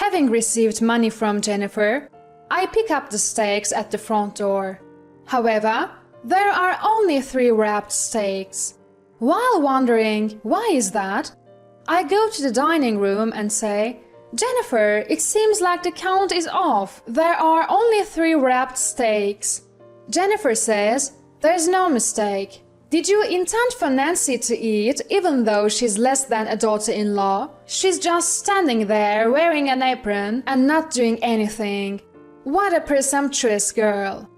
Having received money from Jennifer, I pick up the steaks at the front door. However, there are only 3 wrapped steaks. While wondering why is that, I go to the dining room and say, "Jennifer, it seems like the count is off. There are only 3 wrapped steaks." Jennifer says, "There's no mistake. Did you intend for Nancy to eat even though she's less than a daughter-in-law? She's just standing there wearing an apron and not doing anything. What a presumptuous girl."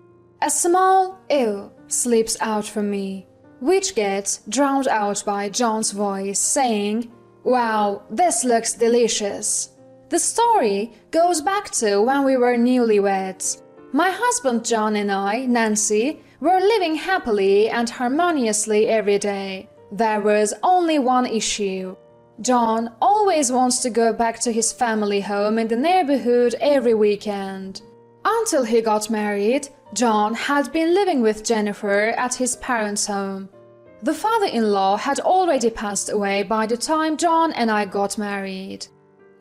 A small "ew" slips out from me, which gets drowned out by John's voice saying, "Wow, this looks delicious." The story goes back to when we were newlyweds. My husband John and I, Nancy, were living happily and harmoniously every day. There was only one issue. John always wants to go back to his family home in the neighborhood every weekend. Until he got married, John had been living with Jennifer at his parents' home. The father-in-law had already passed away by the time John and I got married.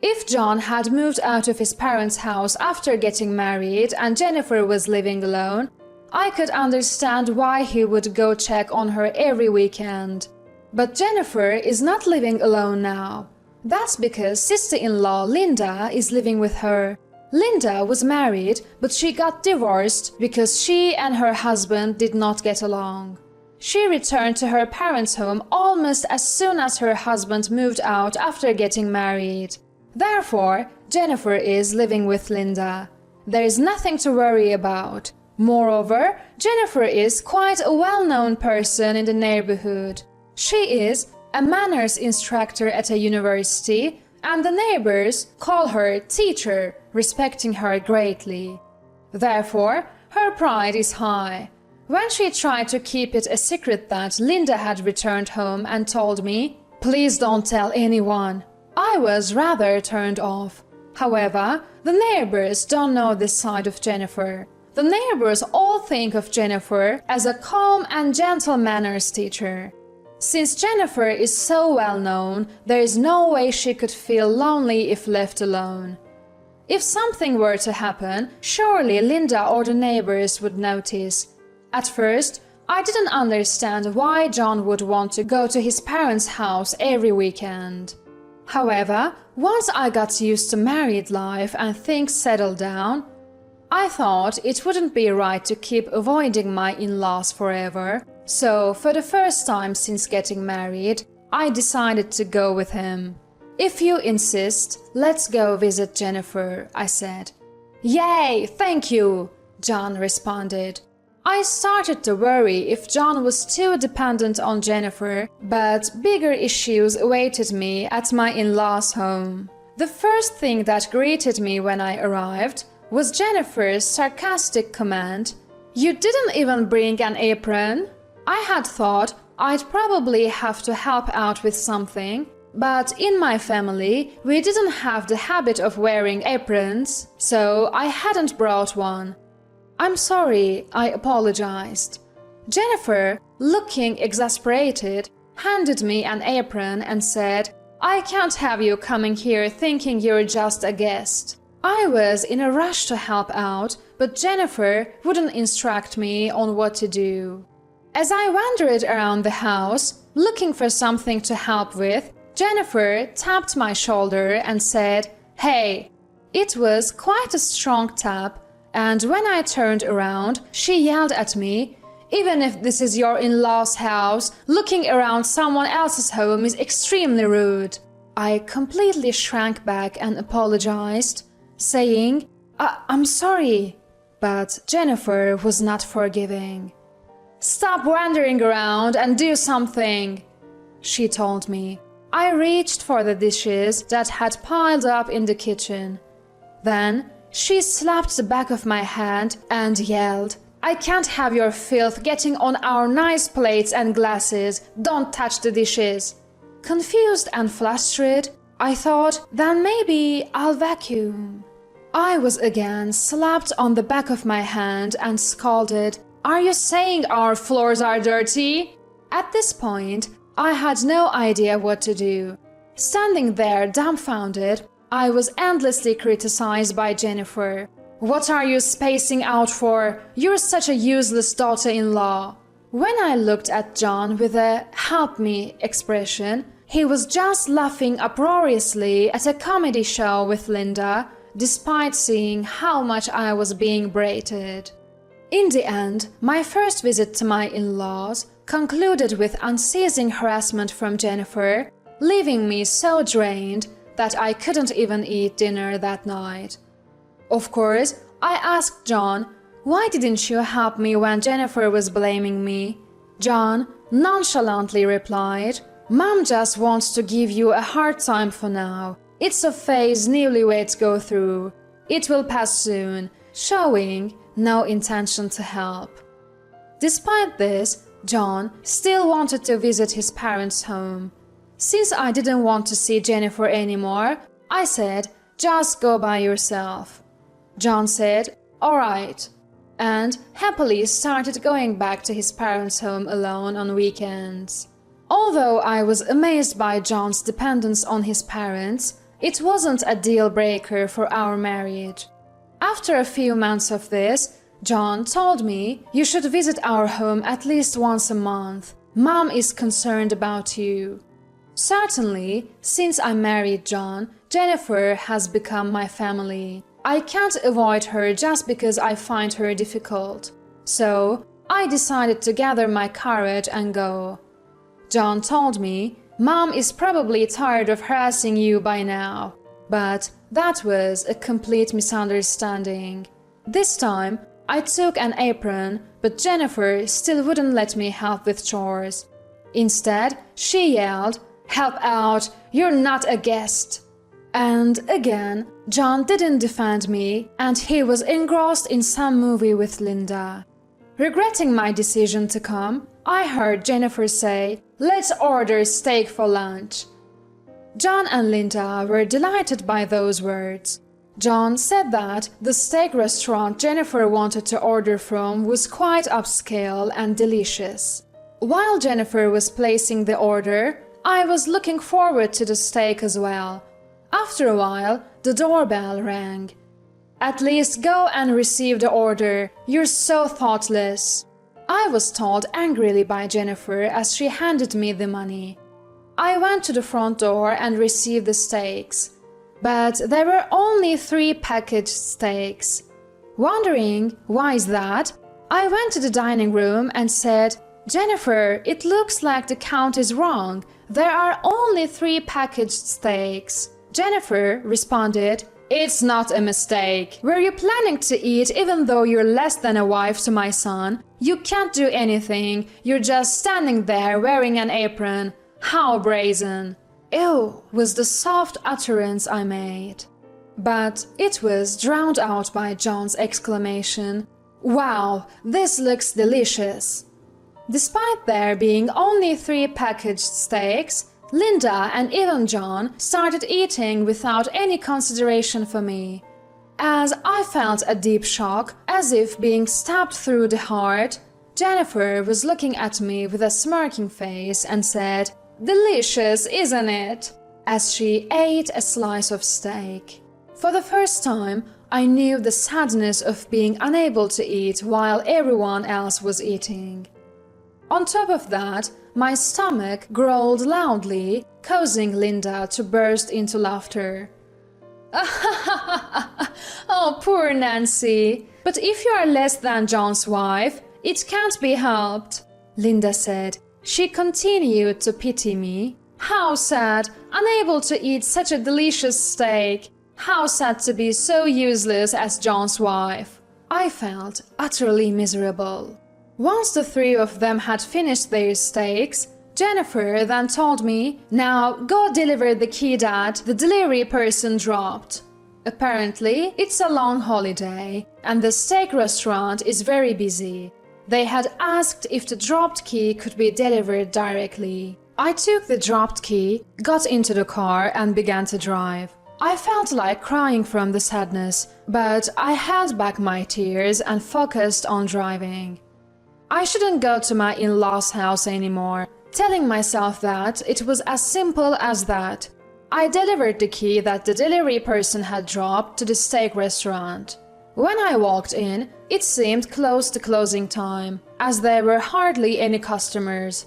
If John had moved out of his parents' house after getting married and Jennifer was living alone, I could understand why he would go check on her every weekend. But Jennifer is not living alone now. That's because sister-in-law Linda is living with her. Linda was married, but she got divorced because she and her husband did not get along. She returned to her parents' home almost as soon as her husband moved out after getting married. Therefore, Jennifer is living with Linda. There is nothing to worry about. Moreover, Jennifer is quite a well-known person in the neighborhood. She is a manners instructor at a university, and the neighbors call her teacher, respecting her greatly. Therefore, her pride is high. When she tried to keep it a secret that Linda had returned home and told me, "Please don't tell anyone," I was rather turned off. However, the neighbors don't know this side of Jennifer. The neighbors all think of Jennifer as a calm and gentle manners teacher. Since Jennifer is so well known, there is no way she could feel lonely if left alone. If something were to happen, surely Linda or the neighbors would notice. At first, I didn't understand why John would want to go to his parents' house every weekend. However, once I got used to married life and things settled down, I thought it wouldn't be right to keep avoiding my in-laws forever. So, for the first time since getting married, I decided to go with him. "If you insist, let's go visit Jennifer," I said. "Yay, thank you," John responded. I started to worry if John was too dependent on Jennifer, but bigger issues awaited me at my in-laws' home. The first thing that greeted me when I arrived was Jennifer's sarcastic comment, "You didn't even bring an apron?" I had thought I'd probably have to help out with something, but in my family we didn't have the habit of wearing aprons, so I hadn't brought one. "I'm sorry," I apologized. Jennifer, looking exasperated, handed me an apron and said, "I can't have you coming here thinking you're just a guest." I was in a rush to help out, but Jennifer wouldn't instruct me on what to do. As I wandered around the house, looking for something to help with, Jennifer tapped my shoulder and said, "Hey." It was quite a strong tap, and when I turned around, she yelled at me, "Even if this is your in-law's house, looking around someone else's home is extremely rude." I completely shrank back and apologized, saying, I'm sorry." But Jennifer was not forgiving. "Stop wandering around and do something," she told me. I reached for the dishes that had piled up in the kitchen. Then she slapped the back of my hand and yelled, "I can't have your filth getting on our nice plates and glasses. Don't touch the dishes." Confused and flustered, I thought, then maybe I'll vacuum. I was again slapped on the back of my hand and scolded, "Are you saying our floors are dirty?" At this point, I had no idea what to do. Standing there dumbfounded, I was endlessly criticized by Jennifer. "What are you spacing out for? You're such a useless daughter-in-law." When I looked at John with a "help me" expression, he was just laughing uproariously at a comedy show with Linda, despite seeing how much I was being berated. In the end, my first visit to my in-laws concluded with unceasing harassment from Jennifer, leaving me so drained that I couldn't even eat dinner that night. Of course, I asked John, "Why didn't you help me when Jennifer was blaming me?" John nonchalantly replied, "Mom just wants to give you a hard time for now. It's a phase newlyweds go through. It will pass soon," showing no intention to help. Despite this, John still wanted to visit his parents' home. Since I didn't want to see Jennifer anymore, I said, "Just go by yourself." John said, "All right," and happily started going back to his parents' home alone on weekends. Although I was amazed by John's dependence on his parents, it wasn't a deal breaker for our marriage. After a few months of this, John told me, "You should visit our home at least once a month. Mom is concerned about you." Certainly, since I married John, Jennifer has become my family. I can't avoid her just because I find her difficult. So, I decided to gather my courage and go. John told me, "Mom is probably tired of harassing you by now." But that was a complete misunderstanding. This time, I took an apron, but Jennifer still wouldn't let me help with chores. Instead, she yelled, "Help out! You're not a guest!" And again, John didn't defend me, and he was engrossed in some movie with Linda. Regretting my decision to come, I heard Jennifer say, "Let's order steak for lunch." John and Linda were delighted by those words. John said that the steak restaurant Jennifer wanted to order from was quite upscale and delicious. While Jennifer was placing the order, I was looking forward to the steak as well. After a while, the doorbell rang. "At least go and receive the order. You're so thoughtless," I was told angrily by Jennifer as she handed me the money. I went to the front door and received the steaks. But there were only 3 packaged steaks. Wondering why is that, I went to the dining room and said, "Jennifer, it looks like the count is wrong. There are only 3 packaged steaks." Jennifer responded, "It's not a mistake. Were you planning to eat even though you're less than a wife to my son? You can't do anything. You're just standing there wearing an apron. How brazen." "Ew," was the soft utterance I made. But it was drowned out by John's exclamation, "Wow, this looks delicious." Despite there being only 3 packaged steaks, Linda and even John started eating without any consideration for me. As I felt a deep shock, as if being stabbed through the heart, Jennifer was looking at me with a smirking face and said, "Delicious, isn't it?" as she ate a slice of steak. For the first time, I knew the sadness of being unable to eat while everyone else was eating. On top of that, my stomach growled loudly, causing Linda to burst into laughter. "Oh, poor Nancy! But if you are less than John's wife, it can't be helped," Linda said. She continued to pity me. "How sad, unable to eat such a delicious steak. How sad to be so useless as John's wife." I felt utterly miserable. Once the 3 of them had finished their steaks, Jennifer then told me, "Now go deliver the key that the delivery person dropped." Apparently, it's a long holiday, and the steak restaurant is very busy. They had asked if the dropped key could be delivered directly. I took the dropped key, got into the car, and began to drive. I felt like crying from the sadness, but I held back my tears and focused on driving. I shouldn't go to my in-laws' house anymore, telling myself that it was as simple as that. I delivered the key that the delivery person had dropped to the steak restaurant. When I walked in, it seemed close to closing time, as there were hardly any customers.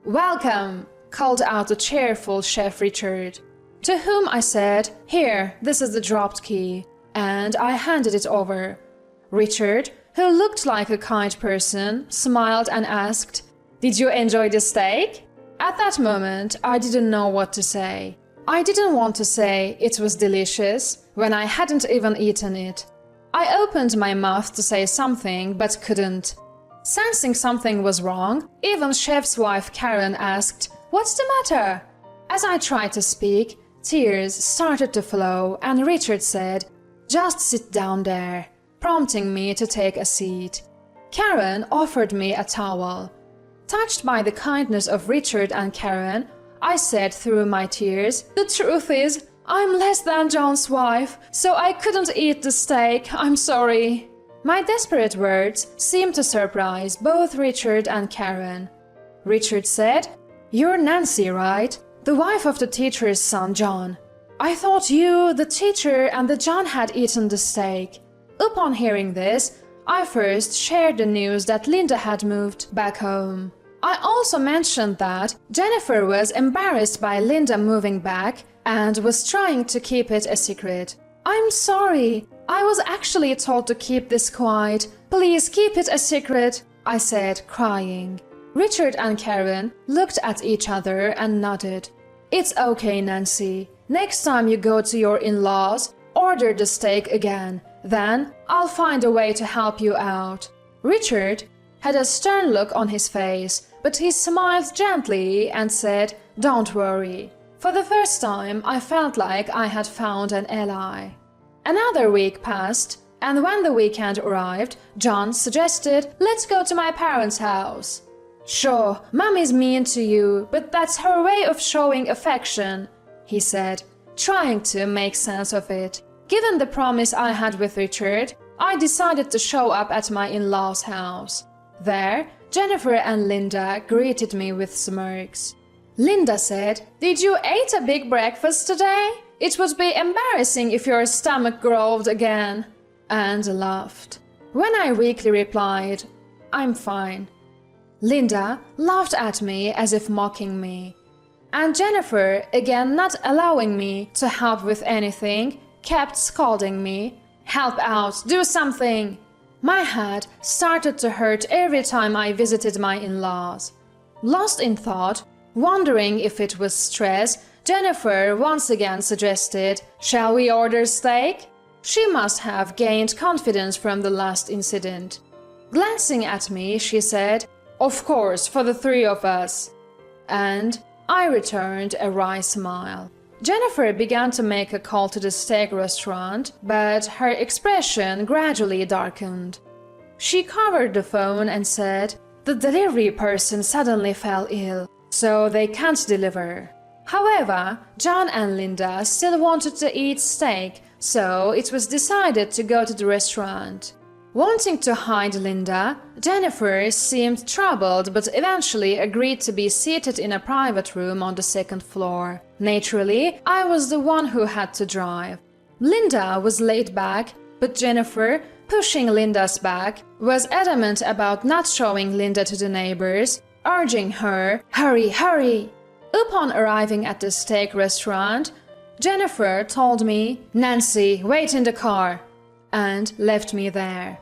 "Welcome," called out the cheerful Chef Richard, to whom I said, "Here, this is the dropped key," and I handed it over. Richard, who looked like a kind person, smiled and asked, "Did you enjoy the steak?" At that moment, I didn't know what to say. I didn't want to say it was delicious when I hadn't even eaten it. I opened my mouth to say something but couldn't. Sensing something was wrong, even Chef's wife Karen asked, "What's the matter?" As I tried to speak, tears started to flow and Richard said, "Just sit down there," prompting me to take a seat. Karen offered me a towel. Touched by the kindness of Richard and Karen, I said through my tears, "The truth is, I'm less than John's wife, so I couldn't eat the steak, I'm sorry." My desperate words seemed to surprise both Richard and Karen. Richard said, "You're Nancy, right? The wife of the teacher's son, John. I thought you, the teacher, and the John had eaten the steak." Upon hearing this, I first shared the news that Linda had moved back home. I also mentioned that Jennifer was embarrassed by Linda moving back and was trying to keep it a secret. "I'm sorry. I was actually told to keep this quiet. Please keep it a secret," I said, crying. Richard and Karen looked at each other and nodded. "It's okay, Nancy. Next time you go to your in-laws, order the steak again. Then I'll find a way to help you out." Richard had a stern look on his face, but he smiled gently and said, "Don't worry." For the first time, I felt like I had found an ally. Another week passed, and when the weekend arrived, John suggested, "Let's go to my parents' house." "Sure, Mommy's mean to you, but that's her way of showing affection," he said, trying to make sense of it. Given the promise I had with Richard, I decided to show up at my in-laws' house. There, Jennifer and Linda greeted me with smirks. Linda said, "Did you eat a big breakfast today? It would be embarrassing if your stomach growled again," and laughed. When I weakly replied, "I'm fine," Linda laughed at me as if mocking me. And Jennifer, again not allowing me to help with anything, kept scolding me, "Help out, do something." My head started to hurt every time I visited my in-laws. Lost in thought, wondering if it was stress, Jennifer once again suggested, "Shall we order steak?" She must have gained confidence from the last incident. Glancing at me, she said, "Of course, for the three of us." And I returned a wry smile. Jennifer began to make a call to the steak restaurant, but her expression gradually darkened. She covered the phone and said, "The delivery person suddenly fell ill, so they can't deliver." However, John and Linda still wanted to eat steak, so it was decided to go to the restaurant. Wanting to hide Linda, Jennifer seemed troubled but eventually agreed to be seated in a private room on the second floor. Naturally, I was the one who had to drive. Linda was laid back, but Jennifer, pushing Linda's back, was adamant about not showing Linda to the neighbors, urging her, "Hurry, hurry!" Upon arriving at the steak restaurant, Jennifer told me, "Nancy, wait in the car," and left me there.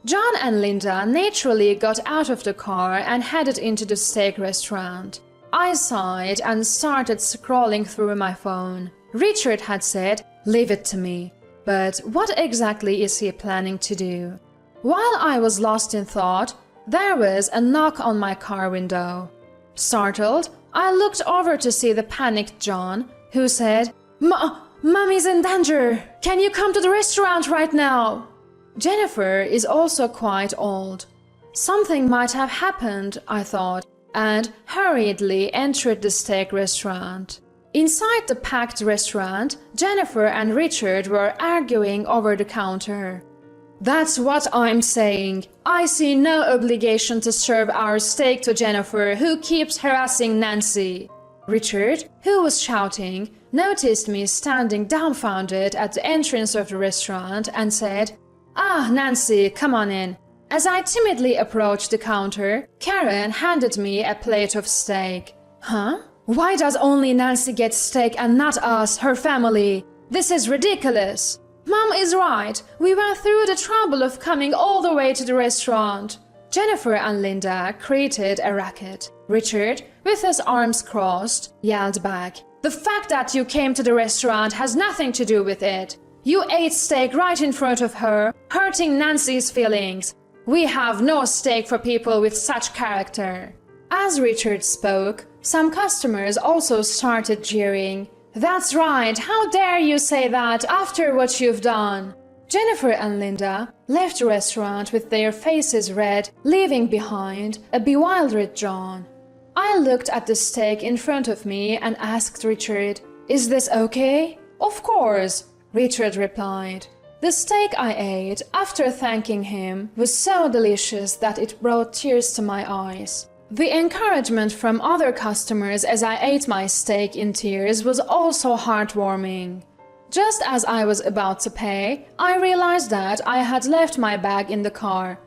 John and Linda naturally got out of the car and headed into the steak restaurant. I sighed and started scrolling through my phone. Richard had said, "Leave it to me." But what exactly is he planning to do? While I was lost in thought, there was a knock on my car window. Startled, I looked over to see the panicked John, who said, Mommy's in danger! Can you come to the restaurant right now?" Jennifer is also quite old. Something might have happened, I thought, and hurriedly entered the steak restaurant. Inside the packed restaurant, Jennifer and Richard were arguing over the counter. "That's what I'm saying. I see no obligation to serve our steak to Jennifer, who keeps harassing Nancy." Richard, who was shouting, noticed me standing dumbfounded at the entrance of the restaurant and said, "Ah, Nancy, come on in." As I timidly approached the counter, Karen handed me a plate of steak. Huh? Why does only Nancy get steak and not us, her family? This is ridiculous. Mom is right. We went through the trouble of coming all the way to the restaurant. Jennifer and Linda created a racket. Richard, with his arms crossed, yelled back, "The fact that you came to the restaurant has nothing to do with it. You ate steak right in front of her, hurting Nancy's feelings. We have no steak for people with such character." As Richard spoke, some customers also started jeering. "That's right, how dare you say that after what you've done?" Jennifer and Linda left the restaurant with their faces red, leaving behind a bewildered John. I looked at the steak in front of me and asked Richard, "Is this okay?" "Of course," Richard replied. The steak I ate, after thanking him, was so delicious that it brought tears to my eyes. The encouragement from other customers as I ate my steak in tears was also heartwarming. Just as I was about to pay, I realized that I had left my bag in the car.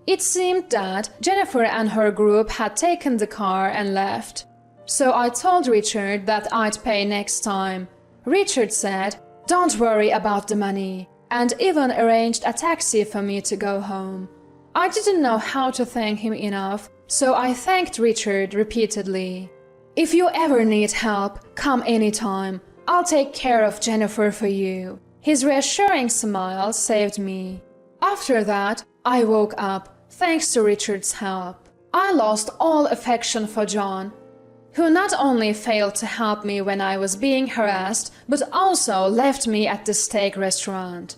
It seemed that Jennifer and her group had taken the car and left. So I told Richard that I'd pay next time. Richard said, "Don't worry about the money," and even arranged a taxi for me to go home. I didn't know how to thank him enough, so I thanked Richard repeatedly. "If you ever need help, come anytime. I'll take care of Jennifer for you." His reassuring smile saved me. After that, I woke up, thanks to Richard's help. I lost all affection for John, who not only failed to help me when I was being harassed, but also left me at the steak restaurant.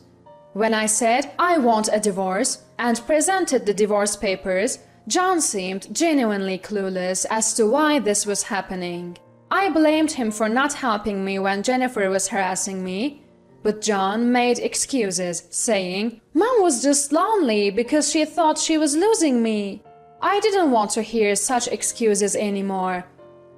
When I said I want a divorce and presented the divorce papers, John seemed genuinely clueless as to why this was happening. I blamed him for not helping me when Jennifer was harassing me, but John made excuses, saying, "Mom was just lonely because she thought she was losing me." I didn't want to hear such excuses anymore.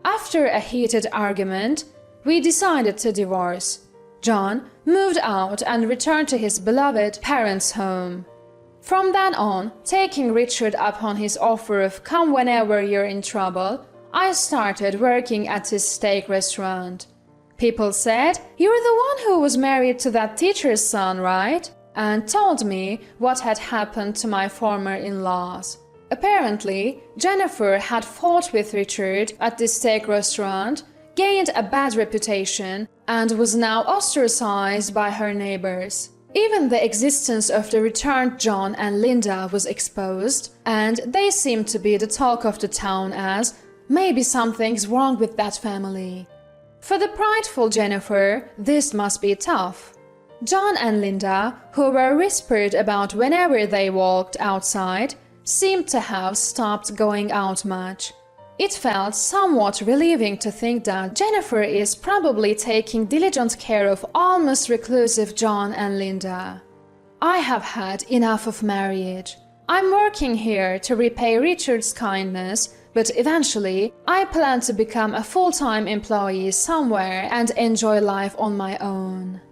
After a heated argument, we decided to divorce. John moved out and returned to his beloved parents' home. From then on, taking Richard up on his offer of "come whenever you're in trouble," I started working at his steak restaurant. People said, "You're the one who was married to that teacher's son, right?" and told me what had happened to my former in-laws. Apparently, Jennifer had fought with Richard at the steak restaurant, gained a bad reputation, and was now ostracized by her neighbors. Even the existence of the returned John and Linda was exposed, and they seemed to be the talk of the town as, "Maybe something's wrong with that family." For the prideful Jennifer, this must be tough. John and Linda, who were whispered about whenever they walked outside, seemed to have stopped going out much. It felt somewhat relieving to think that Jennifer is probably taking diligent care of almost reclusive John and Linda. I have had enough of marriage. I'm working here to repay Richard's kindness, but eventually I plan to become a full-time employee somewhere and enjoy life on my own.